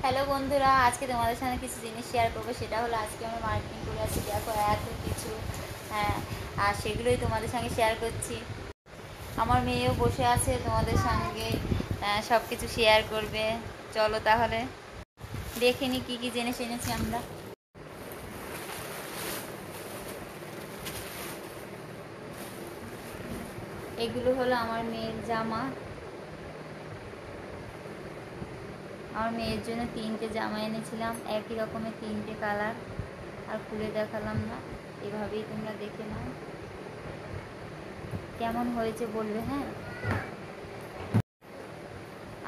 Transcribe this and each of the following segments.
Hello বন্ধুরা, আজকে তোমাদের সাথে কিছু জিনিস শেয়ার করবো। সেটা হলো আজকে আমরা মার্কেটিং করে আছি, দেখো এত কিছু। হ্যাঁ, আর সেগুলোই তোমাদের সঙ্গে শেয়ার করছি। আমার মেয়েও বসে আছে, তোমাদের সঙ্গে সব কিছু শেয়ার করবে। চলো তাহলে দেখে নি কী কী জিনিস এনেছি আমরা। এগুলো হলো আমার মেয়ের জামা। আমার মেয়ের জন্য 3টে জামা এনেছিলাম, একই রকমের 3টে কালার। আর খুলে দেখালাম না, এভাবেই তোমরা দেখে নাও কেমন হয়েছে বলবে। হ্যাঁ,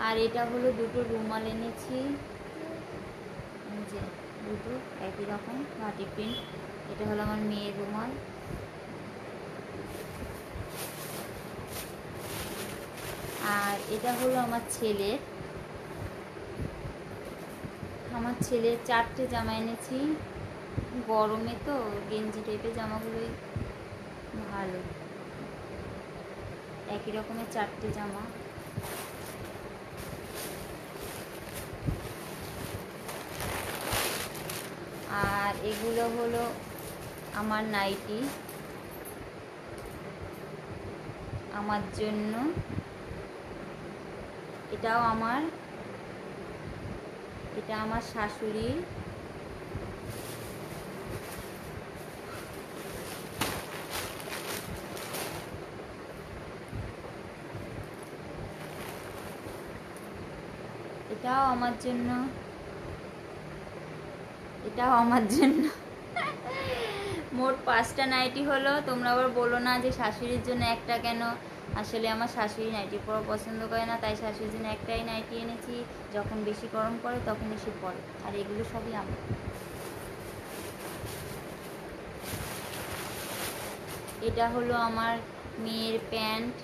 আর এটা হলো 2টো রুমাল এনেছি, যে 2টো একই রকম বাটি প্রিন্ট। এটা হলো আমার মেয়ের রুমাল। আর এটা হলো আমার ছেলের। 4টে জামা এনেছি। গরমে তো গেঞ্জি টাইপের জামাগুলোই ভালো। একই রকমের 4টে জামা। আর এগুলো হলো আমার নাইটি আমার জন্য। এটা আমার শাশুড়ির। এটাও আমার জন্য। মোট 5টা নাইটি হলো। তোমরা আবার বলো না যে শাশুড়ির জন্য একটা কেন। আসলে আমার শাশুড়ি নাইটি পরা পছন্দ করে না, তাই শাশুড়ির জন্য একটাই নাইটি এনেছি। যখন বেশি গরম পড়ে তখন এসে পড়ে। আর এগুলো সবই আমার। এটা হলো আমার মেয়ের প্যান্ট।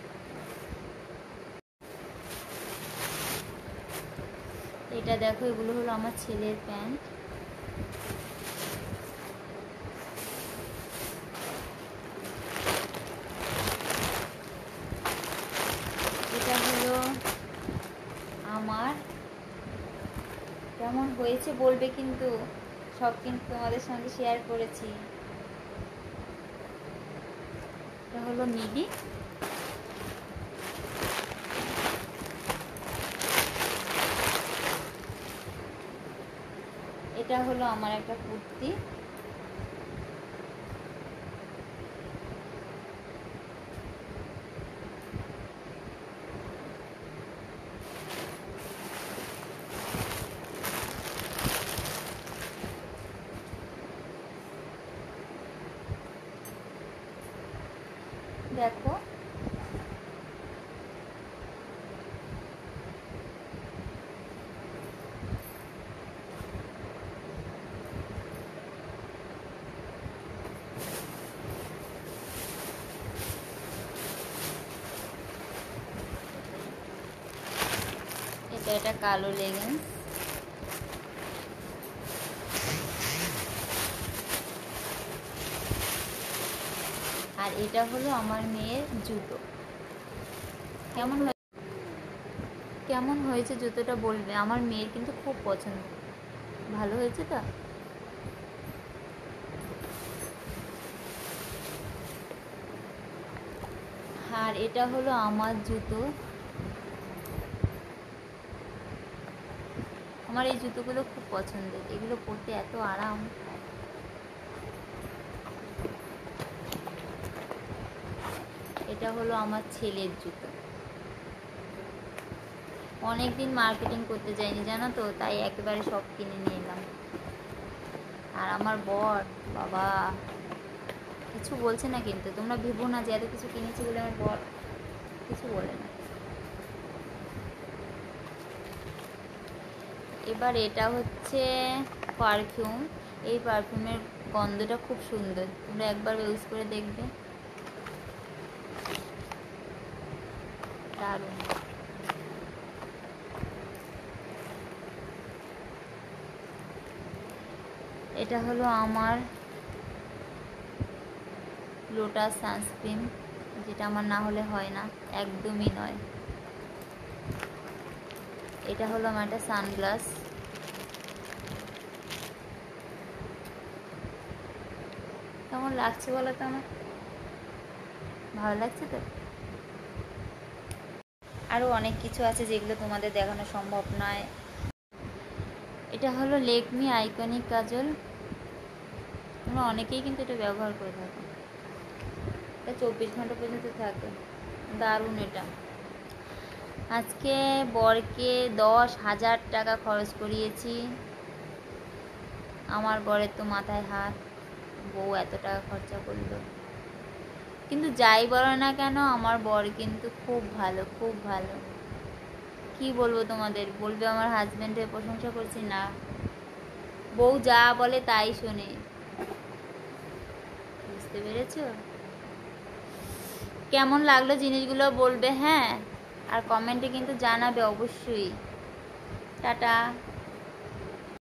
এটা দেখো, এগুলো হলো আমার ছেলের প্যান্ট। এটা হলো আমার। কেমন হয়েছে বলবে কিন্তু, সব কিন্তু তোমাদের সঙ্গে শেয়ার করেছি। এটা হলো মিডি। এটা হলো আমার একটা কুর্তি। দেখো, এটা কালো লেগিংস। আর এটা হলো আমার মেয়ের জুতো। কেমন হয়েছে জুতোটা বলবে। আমার মেয়ের কিন্তু খুব পছন্দ। ভালো হয়েছে তো। আর এটা হলো আমার জুতো। আমার এই জুতোগুলো খুব পছন্দের, এগুলো পরতে এত আরাম। এটা হলো আমার ছেলের জুতো। অনেকদিন মার্কেটিং করতে যাইনি জানো তো, তাই একেবারে সব কিনে নিয়ে এলাম। আর আমার বর, বাবা, কিছু বলছে না কিন্তু। তোমরা ভেবো না যে এত কিছু কিনেছি বলে আমার বর কিছু বলে না। এবার এটা হচ্ছে পারফিউম। এই পারফিউমের গন্ধটা খুব সুন্দর, তোমরা একবার ইউজ করে দেখবে, দারুণ। এটা হলো আমার লোটাস সানস্ক্রিন, যেটা আমার না হলে হয় না, একদমই নয়। এটা হলো আমার একটা সানগ্লাস। কেমন লাগছে বলো তো? আমার ভালো লাগছে তো। আরও অনেক কিছু আছে যেগুলো তোমাদের দেখানো সম্ভব নয়। এটা হলো লেকমি আইকনিক কাজল। তোমরা অনেকেই কিন্তু এটা ব্যবহার করে থাকো। এটা 24 ঘন্টা পর্যন্ত থাকে, দারুণ এটা। আজকে বরকে 10,000 টাকা খরচ করিয়েছি। আমার বরের তো মাথায় হাত, বউ এত টাকা খরচা করলো। কিন্তু যাই বলো না কেন, আমার বর কিন্তু খুব ভালো, খুব ভালো। কি বলবো তোমাদের, বলবে আমার হাজব্যান্ডের প্রশংসা করছি না, বউ যা বলে তাই শোনে। বুঝতে পেরেছো? কেমন লাগলো জিনিসগুলো বলবে, হ্যাঁ, আর কমেন্টে কিন্তু জানাবে অবশ্যই। টাটা।